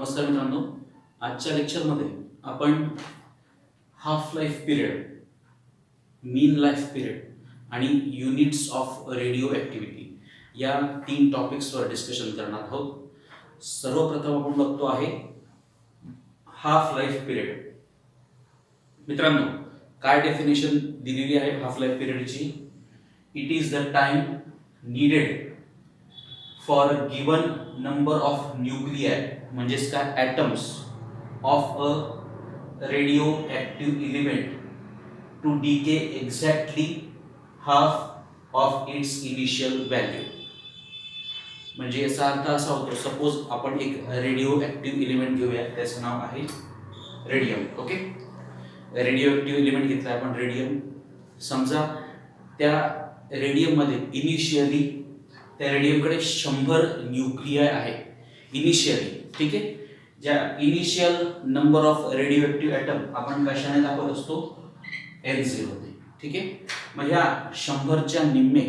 नमस्कार मित्रांनो, आजच्या लेक्चरमध्ये आपण हाफ लाईफ पिरियड, मीन लाईफ पिरियड आणि युनिट्स ऑफ रेडिओ ॲक्टिव्हिटी या 3 टॉपिक्सवर डिस्कशन करणार आहोत. सर्वप्रथम आपण बघतो आहे हाफ लाईफ पिरियड. मित्रांनो, काय डेफिनेशन दिलेली आहे हाफ लाईफ पिरियडची? It is the time needed for given number of nuclei म्हणजेच काय atoms of a radioactive element to decay exactly half of its initial value. म्हणजे याचा अर्थ असा होतो, सपोज आपण एक रेडिओ ॲक्टिव्ह इलिमेंट घेऊया, त्याचं नाव आहे radium. Okay, radio active element घेतला आपण रेडियम. समजा त्या रेडियममध्ये इनिशियली त्या रेडियमकडे 100 न्यूक्लियाय आहे इनिशियली. ठीक आहे, ज्या initial number of radioactive atom आपण कशाने दाखवत असतो? N0 ने. ठीक आहे, मग ह्या 100च्या निम्मे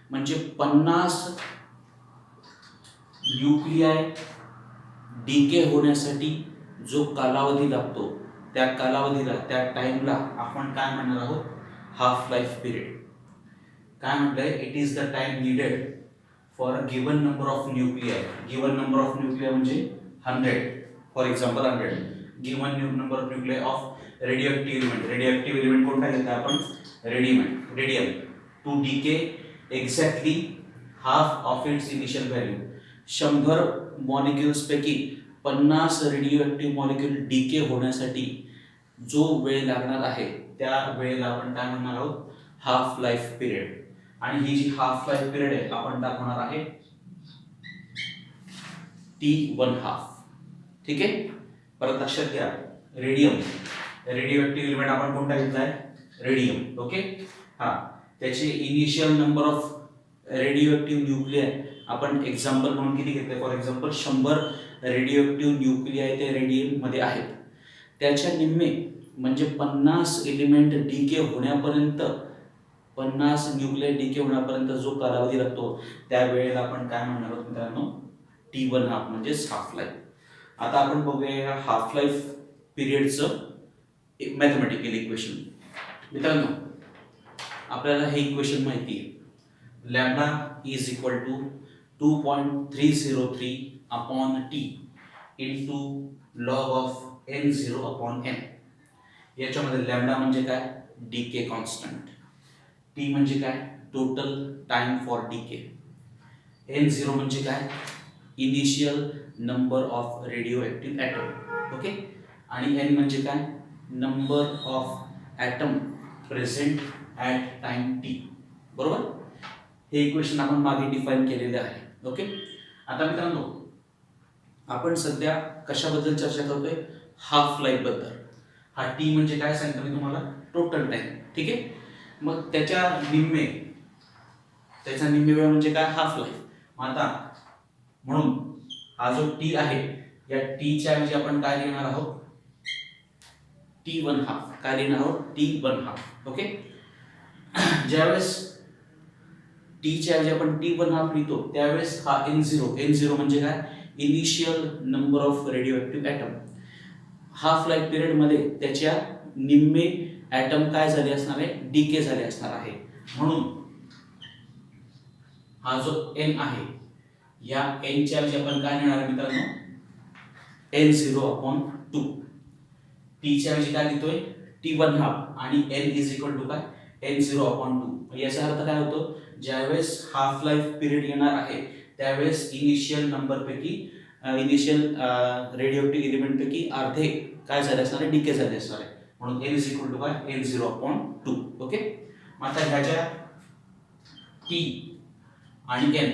म्हणजे 50 न्यूक्लियाय डीके होण्यासाठी जो कालावधी लागतो, त्या कालावधीला, त्या टाइमला आपण काय म्हणणार आहोत? Half life period. काय म्हटलंय? It is the time needed for a given number of nuclei. Given number of nuclei म्हणजे 100. For example 100. Given number of nuclei of radioactive element. Radioactive element कोणता घेतला आपण? Radium. To decay exactly half of its initial value. 100 molecules पैकी 50 radioactive molecule DK होण्यासाठी जो वेळ लागणार आहे, त्या वेळेला आपण काय म्हणणार आहोत? Half life period. आणि ही जी हाफ लाईफ पिरियड आहे आपण दाखवणार आहे T1/2. ठीक आहे, परत लक्षात घ्या, रेडिओएक्टिव्ह एलिमेंट आपण कोणता घेतलाय? रेडियम. ओके, हा, त्याचे initial number of radioactive nuclei आपण एक्झाम्पल म्हणून किती घेतले? फॉर एक्झाम्पल 100 रेडिओएक्टिव्ह न्यूक्लियाय ते रेडियम मध्ये आहेत. त्याच्या निम्मे म्हणजे 50 एलिमेंट डीके होण्यापर्यंत, 50 न्यूक्लियाय डीके होण्यापर्यंत जो कालावधी लागतो, त्या वेळेला आपण काय म्हणणार आहोत मित्रांनो? T1/2 म्हणजे हाफ लाईफ. आता आपण बघूया हाफ लाईफ पिरियडचं मॅथमॅटिकल इक्वेशन. मित्रांनो, आपल्याला हे इक्वेशन माहिती आहे, lambda is equal to 2.303 upon T into log of N0 upon N. याच्यामध्ये लॅम्डा म्हणजे काय? DK constant. टी म्हणजे काय? Total time for DK. N0 म्हणजे काय? Initial number of radioactive atom. Okay, आणि N म्हणजे काय? Number of atom present at time T. बरोबर, हे इक्वेशन आपण मागे डिफाईन केलेले आहे. ओके, आता मित्रांनो, आपण सध्या कशाबद्दल चर्चा करतोय? हाफ लाईफ बद्दल. हा टी म्हणजे काय सांगतो मी तुम्हाला? Total time. ठीक आहे, मग त्याच्या निम्मे वेळ म्हणजे काय? Half life. आता म्हणून हा जो टी आहे, या टी च्या ऐवजी आपण काय लिहिणार आहोत? T1/2. काय लिहिणार आहोत? T1/2. ओके, ज्यावेळेस टी च्या ऐवजी आपण T1/2 लिहितो, त्यावेळेस हा N0 म्हणजे काय? Initial number of radioactive atom. Half life period मध्ये त्याच्या निम्मे ॲटम काय झाले असणार आहे? डीके झाले असणार आहे. म्हणून हा जो N आहे, या N च्या ऐवजी आपण काय लिहिणार आहे मित्रांनो? N0/2. टी च्या ऐवजी काय लिहितोय? T1/2 आणि N इज इक्वल टू काय? N0/2. याचा अर्थ काय होतो? ज्यावेळेस हाफ लाईफ पिरियड येणार आहे, त्यावेळेस इनिशियल नंबर पैकी, इनिशियल रेडिओएक्टिव्ह एलिमेंट पैकी अर्धे काय झाले असणार आहे? डीके झाले असणार आहे. म्हणून N इज इक्वल टू काय? N0/2. ओके, मग आता ह्याच्या T आणि N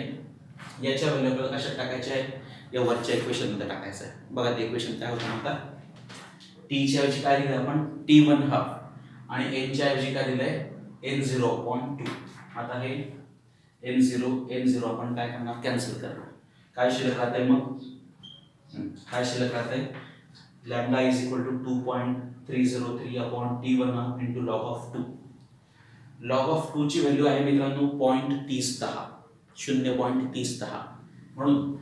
याच्या व्हॅल्यू आपल्याला कशात टाकायच्या आहे? या वरच्या इक्वेशन मध्ये टाकायचं आहे. बघा ते इक्वेशन काय होतं आता? टी च्या ऐवजी काय लिहिलं आपण? T1/2 आणि N च्या ऐवजी काय लिहिलंय? N0/2. आता हे N0 आपण काय करणार? कॅन्सल करणार. काय शिल्लक राहतंय मग? काय शिल्लक राहतंय? Lambda is equal to 2.303 upon T1/2 into log of 2. Log of 2 ची व्हॅल्यू आहे मित्रांनो 0.3010. म्हणून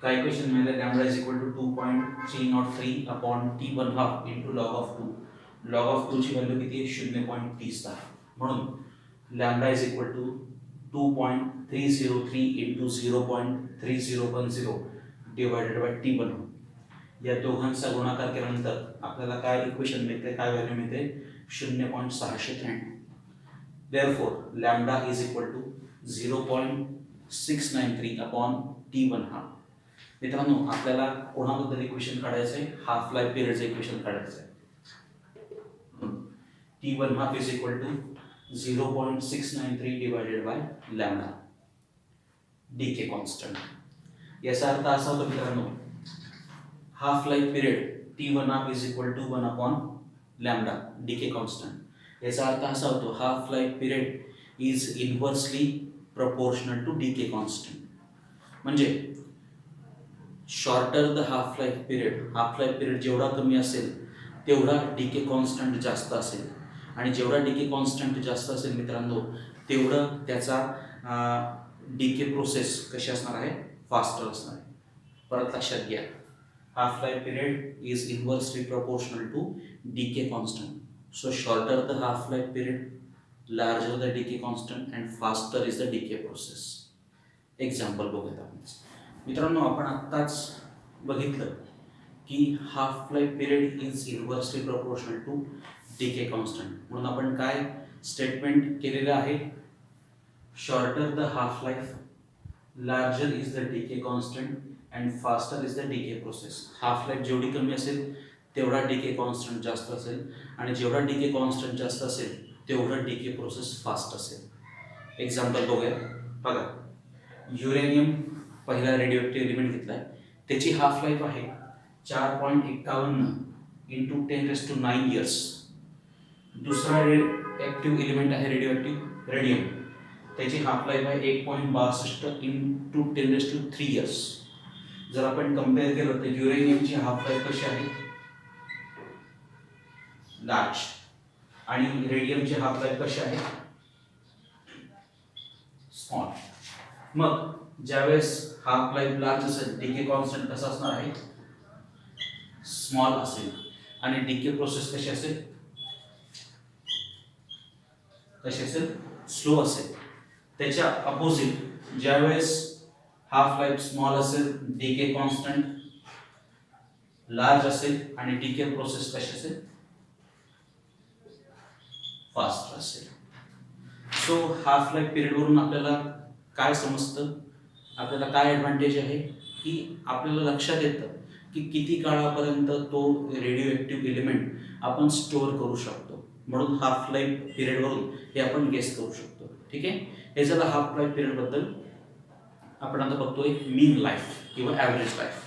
काय इक्वेशन मिळाले, lambda is equal to 2.303 upon t1 half into log of 2. Log of 2 ची व्हॅल्यू किती आहे, 0.30. म्हणून lambda is equal to 2.303 into 0.3010 divided by t1. या दोघांचा गुणाकार केल्यानंतर आपल्याला काय इक्वेशन मिळते, काय व्हॅल्यू मिळते, 0.693. Therefore, lambda is equal to 0.693 upon t1 half. मित्रांनो, आपल्याला कोणाबद्दल इक्वेशन काढायचं आहे, हाफ लाईफ पिरियडचं इक्वेशन काढायचं आहे. t1 half is equal to 0.693 divided by lambda, decay constant. याचा अर्थ असा होतो मित्रांनो, half life period t1 half is equal to 1 upon lambda, decay constant. याचा अर्थ असा होतो, half life period is inversely proportional to decay constant. म्हणजे shorter the half life period जेवढा कमी असेल तेवढा डीके कॉन्स्टंट जास्त असेल, आणि जेवढा डीके कॉन्स्टंट जास्त असेल मित्रांनो, तेवढं त्याचा डीके प्रोसेस कशी असणार आहे, फास्टर असणार आहे. परत लक्षात घ्या, half life period is inversely proportional to decay constant. So shorter the half-life period, larger the decay constant and faster is the decay process. Example बघूयात आपण. मित्रांनो, आपण आत्ताच बघितलं की half life period is inversely proportional to decay constant. म्हणून आपण काय स्टेटमेंट केलेलं आहे, shorter the half life, larger is the decay constant and faster is the decay process. Half life जेवढी कमी असेल तेवढा डीके कॉन्स्टंट जास्त असेल, आणि जेवढा डीके कॉन्स्टंट जास्त असेल तेवढा डीके प्रोसेस फास्ट असेल. एक्झाम्पल बघूया. बघा, युरेनियम पहिला रेडिओएक्टिव्ह एलिमेंट घेतला आहे, त्याची हाफ लाईफ आहे 4.51 इंटू 10⁹ इयर्स. दुसरा ॲक्टिव्ह एलिमेंट आहे रेडिओएक्टिव्ह रेडियम, त्याची हाफ लाईफ आहे 1.62 इंटू 10⁻³ इयर्स. जर आपण कम्पेअर केलं तर युरेनियमची हाफ लाईफ कशी आहे, लार्ज, आणि रेडियमची हाफ लाईफ कशी आहे, स्मॉल. मग ज्यावेळेस हाफ लाईफ लार्ज असेल, डीके कॉन्स्टंट कसा असणार आहे, स्मॉल असेल, आणि डीके प्रोसेस कशी असेल, स्लो असेल. त्याच्या अपोजिट ज्यावेळेस हाफ लाईफ स्मॉल असेल, डीके कॉन्स्टंट लार्ज असेल, आणि डीके प्रोसेस कशी असेल, फास्ट असेल. सो हाफ लाईफ पिरियड वरून आपल्याला काय समजतं, आपल्याला काय ॲडव्हान्टेज आहे, की आपल्याला लक्षात येतं की किती काळापर्यंत तो रेडिओ एलिमेंट आपण स्टोअर करू शकतो. म्हणून हाफ लाईफ पिरियड वरून हे आपण गेस करू शकतो. ठीक आहे, हे झालं हाफ लाईफ पिरियड बद्दल. आपण आता बघतोय मीन लाईफ किंवा ॲव्हरेज लाईफ.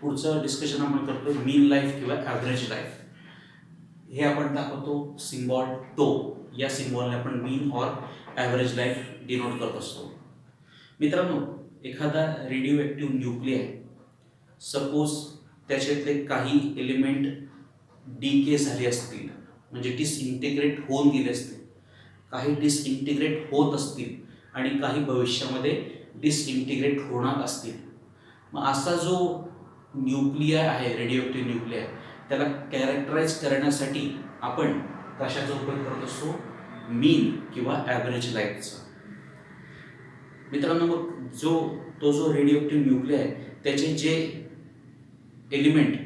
पुढचं डिस्कशन आपण करतोय मीन लाईफ किंवा ॲव्हरेज लाईफ. हे आपण दाखवतो सिम्बॉल टो, या सिम्बॉलने आपण मीन और ॲव्हरेज लाईफ डिनोट करत असतो. मित्रांनो, एखादा रेडिओएक्टिव्ह न्यूक्लिआय, सपोज त्याच्यातले काही एलिमेंट डीके झाले असतील, म्हणजे डिसइंटिग्रेट होऊन गेले असतील, काही डिसइंटिग्रेट होत असतील, आणि काही भविष्यामध्ये डिसइंटिग्रेट होणार असतील. मग असा जो न्यूक्लिआय आहे, रेडिओएक्टिव्ह न्यूक्लिआय, त्याला कॅरेक्टराइज करण्यासाठी आपण कशाचा उपयोग करत असतो, मीन किंवा ॲव्हरेज लाईफचा. मित्रांनो, मग तो जो रेडिओएक्टिव्ह न्यूक्लिआय त्याचे जे एलिमेंट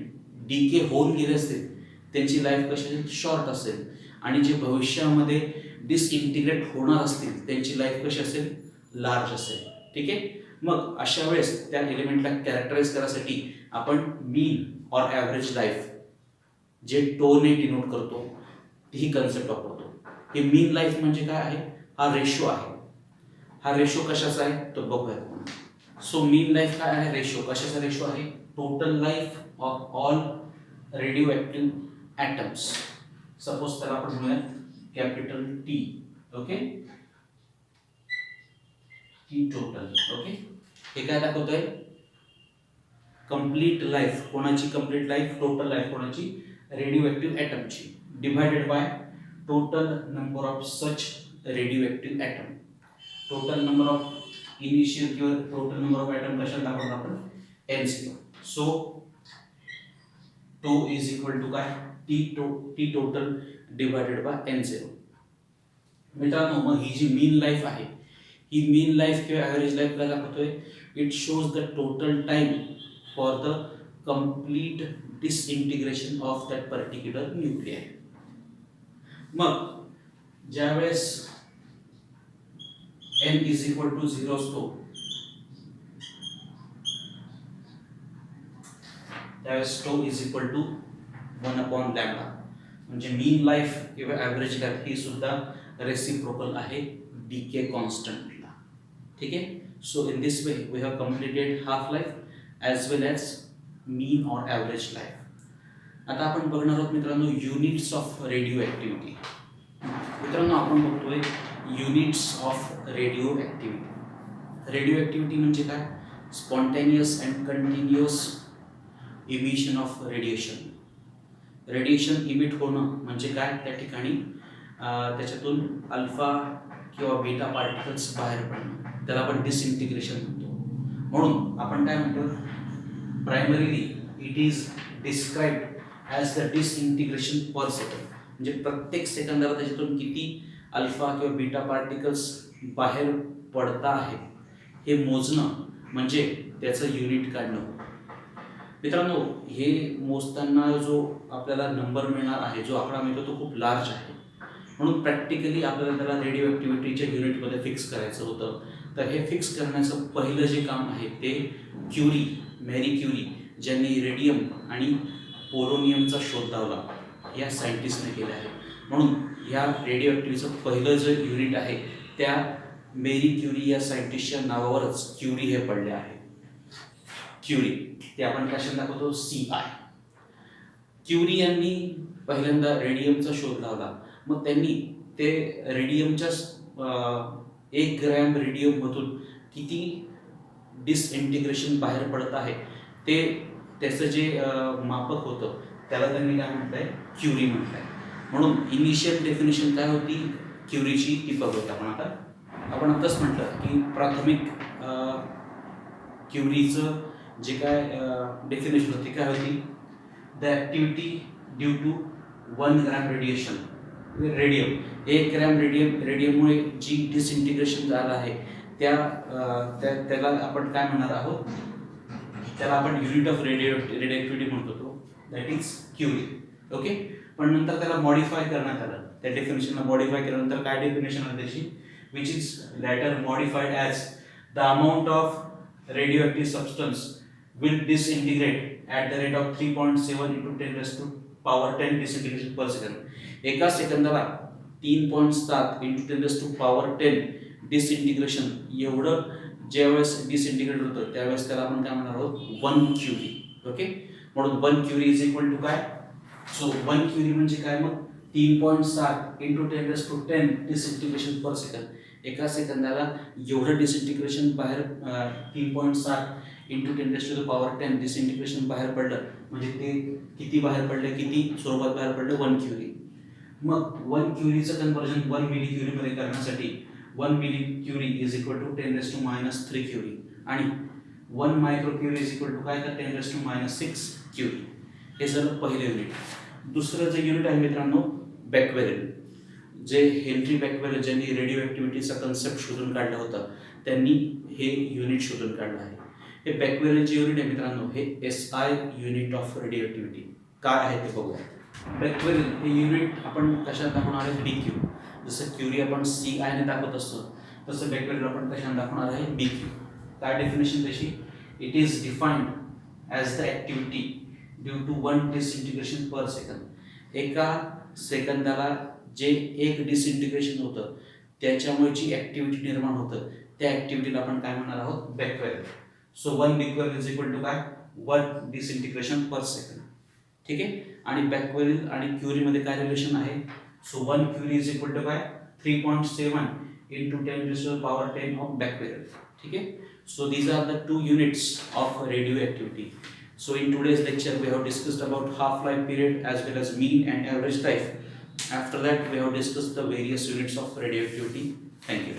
डीके होऊन गेले असतील त्यांची लाईफ कशी असेल, शॉर्ट असेल, आणि जे भविष्यामध्ये डिसइंटिग्रेट होणार असतील त्यांची लाईफ कशी असेल, लार्ज असेल. ठीक आहे, मग अशा वेळेस त्या एलिमेंटला कॅरेक्टराइज करण्यासाठी आपण मीन और ॲव्हरेज लाईफ, जे टोने डिनोट करतो, ही कन्सेप्ट वापरतो. हे मीन लाईफ म्हणजे काय आहे, हा रेशो आहे. हा रेशो कशाचा आहे तो बघूयात. सो मीन लाईफ काय आहे, रेशो. कशाचा रेशो आहे, total life of all radioactive atoms. Suppose त्याला आपण म्हणूयात capital T. Okay, T total. Okay, हे काय दाखवतोय, कंप्लीट लाईफ. कोणाची कंप्लीट लाईफ, टोटल लाईफ कोणाची, रेडिओएक्टिव्ह ॲटमची, divided by total number of such radioactive atom. Total number of initial किंवा टोटल नंबर ऑफ ॲटम कशात दाखवतो आपण N0. So tau is equal to काय T total divided by N0. मित्रांनो मग ही जी मीन लाईफ आहे ही मीन लाईफ किंवा ॲव्हरेज लाईफ काय दाखवतोय it shows the total time for the complete disintegration of that particular nuclei. मग ज्यावेळेस n इज इक्वल टू 0 असतो त्यावेळेस टो इज इक्वल टू 1/λ. म्हणजे मीन लाईफ किंवा ॲव्हरेज लाईफ ही सुद्धा रेसिप्रोकल आहे डीके कॉन्स्टंटला. ठीक आहे. So in this way we have completed half life as well as mean or average life. आता आपण बघणार आहोत मित्रांनो युनिट्स ऑफ रेडिओ ॲक्टिव्हिटी. मित्रांनो आपण बघतोय units of radio activity. Radio activity म्हणजे काय spontaneous and continuous emission of radiation. Radiation emit होणं म्हणजे काय त्या ठिकाणी त्याच्यातून अल्फा किंवा बीटा पार्टिकल्स बाहेर पडणं त्याला आपण डिसइंटिग्रेशन म्हणतो. म्हणून आपण काय म्हणतो primarily it is described as the disintegration per second. म्हणजे प्रत्येक सेकंदाला त्याच्यातून किती अल्फा किंवा बीटा पार्टिकल्स बाहेर पडता आहेत हे मोजणं म्हणजे त्याचं युनिट काढणं. मित्रांनो हे मोजताना जो आपल्याला नंबर मिळणार आहे जो आकडा मिळतो तो खूप लार्ज आहे. म्हणून प्रॅक्टिकली आपल्याला त्याला रेडिओ ॲक्टिव्हिटीच्या युनिटमध्ये फिक्स करायचं होतं. तर हे फिक्स करण्याचं पहिलं जे काम आहे ते मॅरी क्युरी ज्यांनी रेडियम आणि पोलोनियमचा शोध लावला या सायंटिस्टने केला आहे. म्हणून या रेडिओ ॲक्टिव्हिटीचं पहिलं जे युनिट आहे त्या मेरी क्युरी या सायंटिस्टच्या नावावरच क्युरी हे पडले आहे. क्युरी ते आपण कशात दाखवतो CI. क्युरी यांनी पहिल्यांदा रेडियमचा शोध लावला. मग त्यांनी ते रेडियमच्या 1 ग्रॅम रेडियममधून किती डिसइंटिग्रेशन बाहेर पडत आहे ते त्याचं जे मापक होतं त्याला त्यांनी काय म्हटलंय क्युरी म्हटलंय. म्हणून इनिशियल डेफिनेशन काय होती क्युरीची ती बघूया आपण आताच म्हटलं की प्राथमिक क्युरीचं जे काय डेफिनेशन होती काय होती the activity due to 1 gram radium 1 gram रेडियममुळे जी डिसइंटिग्रेशन झालं आहे त्याला आपण काय म्हणणार आहोत त्याला आपण युनिट ऑफ रेडिओ म्हणतो तो दॅट इज क्युरी. ओके. पण नंतर त्याला मॉडिफाय करण्यात आलं. त्या डेफिनेशनला मॉडिफाय केल्यानंतर काय डेफिनेशन आलं त्याची which is later modified as the amount of radio substance will disintegrate at the rate of 3.7 into 10⁻10 disintegration per second. एका सेकंदाला 3.7 into 10⁻10 डिसइंटिग्रेशन एवढं ज्यावेळेस डिसइंटिग्रेट होतं त्यावेळेस त्याला आपण काय म्हणणार आहोत 1 क्युरी. ओके. म्हणून 1 क्युरी इज इक्वल टू काय सो 1 क्युरी म्हणजे काय मग 3.7 into 10⁻10 डिसइंटिग्रेशन पर सेकंड. एका सेकंदाला एवढं डिसइंटिग्रेशन बाहेर 3.7 into 10⁻10 डिसइंटिग्रेशन बाहेर पडलं म्हणजे ते किती बाहेर पडलं किती स्वरूपात बाहेर पडलं 1 क्युरी. मग 1 क्युरीचं कन्व्हर्जन 1 मिली क्युरीमध्ये करण्यासाठी 1 milli curie is equal to 10⁻³ curie आणि 1 micro curie is equal to काय तर 10⁻6 क्युरी. हे झालं पहिलं युनिट. दुसरं जे युनिट आहे मित्रांनो बॅक्वेरेल. जे हेनरी बॅक्वेरेल ज्यांनी रेडिओ ॲक्टिव्हिटीचा कन्सेप्ट शोधून काढला होता त्यांनी हे युनिट शोधून काढलं आहे. हे बॅक्वेरेलचे युनिट आहे मित्रांनो हे SI unit of radio activity काय आहे ते बघूया. बॅक्वेरेल हे युनिट आपण कशात दाखवणार आहे BQ. जसं क्युरी आपण CI ने दाखवत असतो तसं बॅक्वेरेल आपण कशाने दाखवणार आहे BQ. काय डेफिनेशन त्याची it is defined as the activity due to 1 disintegration per second. एका सेकंदाला जे एक डिसइंटिग्रेशन होतं त्याच्यामुळे जी ॲक्टिव्हिटी निर्माण होतं त्या ॲक्टिव्हिटीला आपण काय म्हणणार आहोत बॅक्वेरेल. सो 1 बॅक्वेरेल इज इक्वल टू काय 1 डिसइंटिग्रेशन पर सेकंड. ठीक आहे. आणि बॅक्वेरेल आणि क्युरीमध्ये काय रिलेशन आहे so 1 curie is equal to काय 3.7 into 10⁻10 ऑफ बॅक्वेरेल. ठीक आहे. So these are the 2 units of radioactivity. So in today's lecture we have discussed about half-life period as well as mean and average life. After that we have discussed the various units of radioactivity. Thank you.